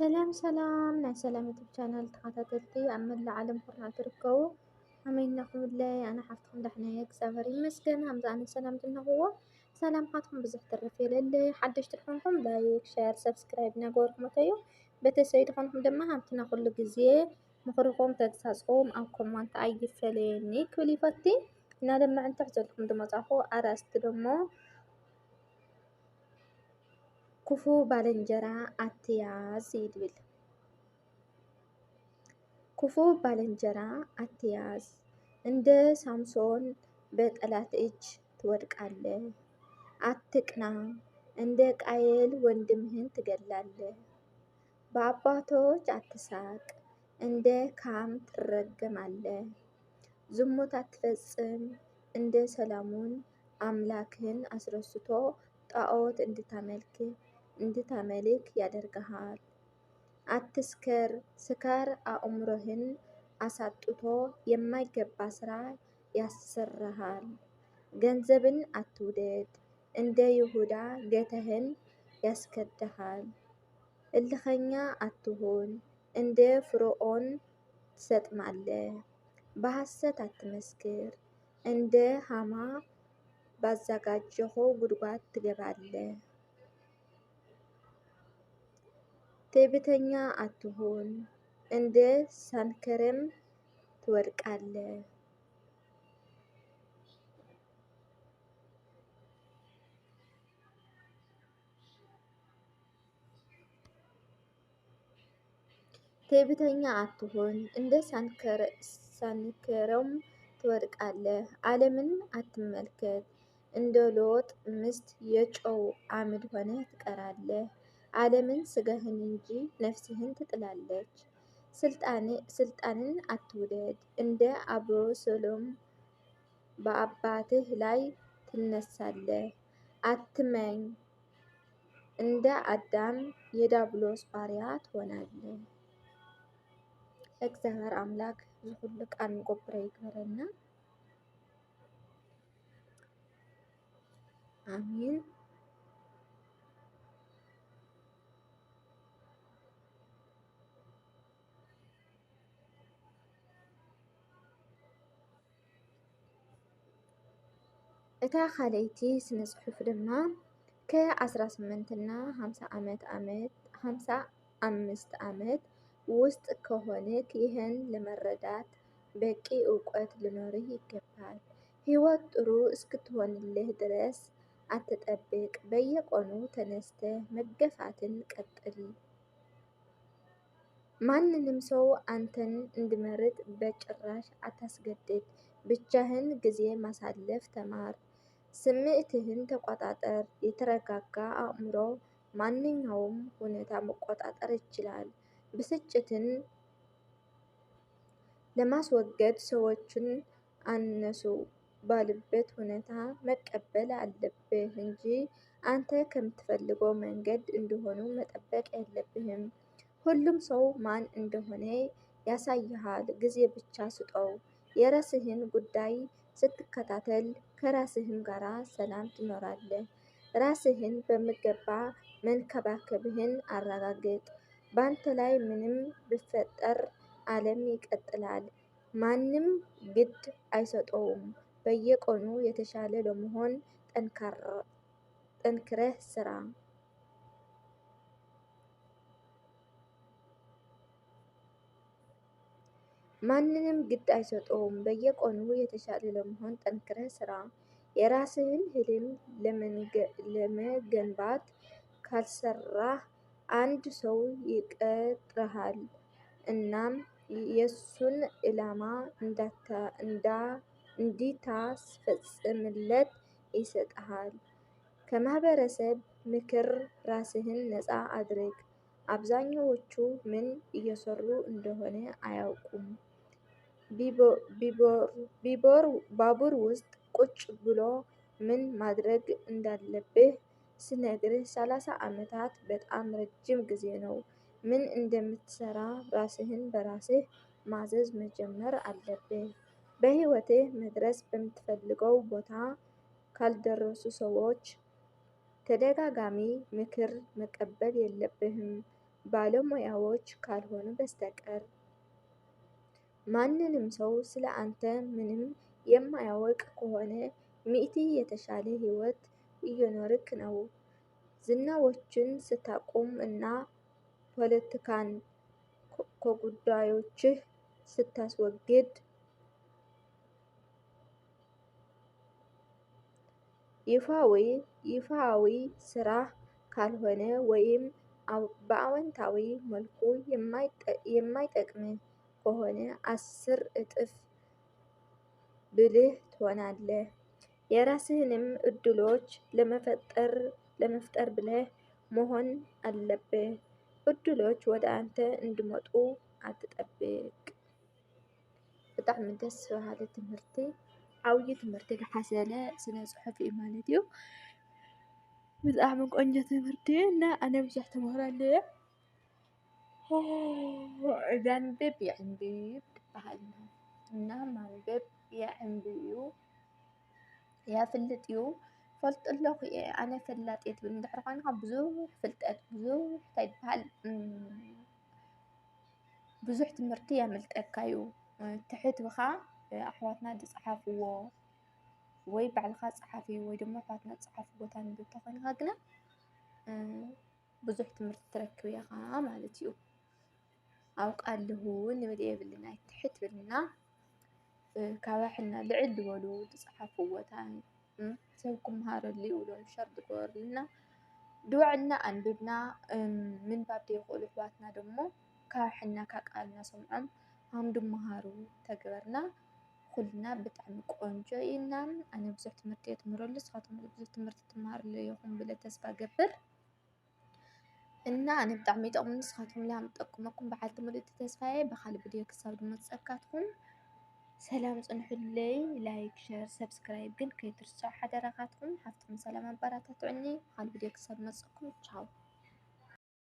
ሰላም ሰላም ናይ ሰላም ዩቱብ ቻናል ተኸታተልቲ ኣብ መላእ ዓለም ኩርናዕ ትርከቡ ኣመይናኹምለይ ኣነ ሓፍትኩም ዳሕናየ እግዚኣብሔር ይመስገን ከምዚ ኣነ ሰላም ትነኽዎ ሰላምካትኩም ብዙሕ ትርፍ የለለይ ሓደሽቲ ድኾንኩም ላይክ ሸር ሰብስክራይብ ነገበርኩም ተዩ ቤተሰብ ድኾንኩም ድማ ሃብትና ኩሉ ግዜ ምኽርኩም ተግሳጽኩም ኣብ ኮማንት ኣይፈለየኒ ክብል ይፈቲ እና ለማዕንቲ ሕዘልኩም ድመጻኹ ኣርእስቲ ደሞ ክፉ ባልንጀራ ኣትያዝ ይብል። ክፉ ባልንጀራ አትያዝ እንደ ሳምሶን በጠላት እጅ ትወድቃለህ። አትቅና እንደ ቃየል ወንድምህን ትገላለህ። በአባቶች አትሳቅ እንደ ካም ትረገማለህ። ዝሙት አትፈጽም እንደ ሰላሙን አምላክህን አስረስቶ ጣዖት እንድታመልክ ያደርግሃል። አትስከር ስካር አእምሮህን አሳጥቶ የማይገባ ስራ ያሰራሃል። ገንዘብን አትውደድ እንደ ይሁዳ ጌታህን ያስከድሃል። እልኸኛ አትሁን እንደ ፍርዖን ትሰጥማለህ። በሐሰት አትመስክር እንደ ሃማ ባዘጋጀኸው ጉድጓድ ትገባለህ። ትዕቢተኛ አትሁን እንደ ሰንከረም ትወድቃለህ። ትዕቢተኛ አትሁን እንደ ሰንከረም ትወድቃለህ። ዓለምን አትመልከት እንደ ሎጥ ሚስት የጨው አምድ ሆነህ ትቀራለህ። ዓለምን ስጋህን እንጂ ነፍስህን ትጥላለች። ስልጣንን አትውደድ እንደ አቤሴሎም በአባትህ ላይ ትነሳለህ። አትመኝ እንደ አዳም የዳብሎስ ባሪያ ትሆናለህ። እግዚአብሔር አምላክ ዝኩሉ ቃል ንጎብሮ ይግበረና አሚን። እታ ካልአይቲ ስነ ጽሑፍ ድማ ከ18 እና 55 ዓመት ውስጥ ከሆንክ ይህን ለመረዳት በቂ እውቀት ሊኖርህ ይገባል። ሕይወት ጥሩ እስክትሆንልህ ድረስ አትጠብቅ። በየቀኑ ተነስተህ መገፋትን ቀጥል። ማንንም ሰው አንተን እንዲመርጥ በጭራሽ አታስገድድ። ብቻህን ጊዜ ማሳለፍ ተማር። ስሜትህን ተቆጣጠር። የተረጋጋ አእምሮ ማንኛውም ሁኔታ መቆጣጠር ይችላል። ብስጭትን ለማስወገድ ሰዎችን አነሱ ባሉበት ሁኔታ መቀበል አለብህ እንጂ አንተ ከምትፈልገው መንገድ እንዲሆኑ መጠበቅ የለብህም። ሁሉም ሰው ማን እንደሆነ ያሳይሃል። ጊዜ ብቻ ስጠው። የራስህን ጉዳይ ስትከታተል ከራስህም ጋር ሰላም ትኖራለህ። ራስህን በሚገባ መንከባከብህን አረጋግጥ። ባንተ ላይ ምንም ቢፈጠር ዓለም ይቀጥላል። ማንም ግድ አይሰጠውም። በየቀኑ የተሻለ ለመሆን ጠንክረህ ስራ። ማንንም ግድ አይሰጠውም። በየቀኑ የተሻለ ለመሆን ጠንክረህ ስራ። የራስህን ህልም ለመገንባት ካልሰራህ አንድ ሰው ይቀጥርሃል እናም የሱን ኢላማ እንዲታስፈጽምለት ይሰጥሃል። ከማህበረሰብ ምክር ራስህን ነፃ አድርግ። አብዛኛዎቹ ምን እየሰሩ እንደሆነ አያውቁም። ባቡር ውስጥ ቁጭ ብሎ ምን ማድረግ እንዳለብህ ስነግርህ 30 ዓመታት በጣም ረጅም ጊዜ ነው። ምን እንደምትሰራ ራስህን በራስህ ማዘዝ መጀመር አለብህ። በህይወትህ መድረስ በምትፈልገው ቦታ ካልደረሱ ሰዎች ተደጋጋሚ ምክር መቀበል የለብህም። ባለሙያዎች ካልሆኑ በስተቀር። ማንንም ሰው ስለ አንተ ምንም የማያውቅ ከሆነ ሚእቲ የተሻለ ህይወት እየኖርክ ነው። ዝናዎችን ስታቆም እና ፖለቲካን ከጉዳዮችህ ስታስወግድ ይፋዊ ስራህ ካልሆነ ወይም በአዎንታዊ መልኩ የማይጠቅምህ ከሆነ 10 እጥፍ ብልህ ትሆናለህ። የራስህንም እድሎች ለመፍጠር ብልህ መሆን አለብህ። እድሎች ወደ አንተ እንዲመጡ አትጠብቅ። ብጣዕሚ ደስ በሃሊ ትምህርቲ ዓብዪ ትምህርቲ ዝሓዘለ ስነ ፅሑፍ እዩ ማለት እዩ። ብጣዕሚ ቆንጆ ትምህርቲ እና ኣነ ብዙሕ ተምሃሮ ኣለየ። ዘንብብ የዕንብብ ትበሃል እና ማንበብ የዕንብብ የፍልጥ እዩ። ፈልጦ ኣለኹ እየ ኣነ ፈላጢት እንድሕር ኮይንካ ብዙሕ ፍልጠት ብዙሕ እንታይ ይበሃል ብዙሕ ትምህርቲ የምልጠካ እዩ። ትሕት ኢልካ ኣሕዋትና ዝፀሓፍዎ ወይ ባዕልካ ፀሓፊ ወይ ድማ ኣሕዋትና ዝፀሓፍዎ ታንብብ እንተኮይንካ ግና ብዙሕ ትምህርቲ ትረክብ ኢኻ ማለት እዩ። ኣውቃለሁ ንብል የብልና ትሕት በልና ካባሕና ልዕል ዝበሉ ዝፀሓፍዎ ሰብ ክመሃረሉ ይብሎም ሸር ዝገበሩልና ድዋዕልና ኣንቢብና ምንባብ ዘይክእሉ ኣሕዋትና ደሞ ካባሕና ካብ ቃልና ሰሚዖም ከም ዝመሃሩ ተግበርና ኩልና ብጣዕሚ ቆንጆ ኢና። ኣነ ብዙሕ ትምህርቲ እየ ትምህረሉ ንስኻትኩም ብዙሕ ትምህርቲ ትመሃርሉ ኢኹም ብለ ተስፋ ገበር እና ኣነ ብጣዕሚ ይጠቕሙኒ ንስኻትኩም ለ ከም ዝጠቅመኩም በዓልቲ ሙሉእ ተስፋየ። ብካልእ ቪድዮ ክሳብ ዝመፀካትኩም ሰላም ፅንሑለይ። ላይክ ሸር ሰብስክራይብ ግን ከይትርስዑ ሓደራኻትኩም። ሃፍትኩም ሰላም ኣበራታትዑኒ። ብካልእ ቪድዮ ክሳብ ዝመፀኩም ቻው።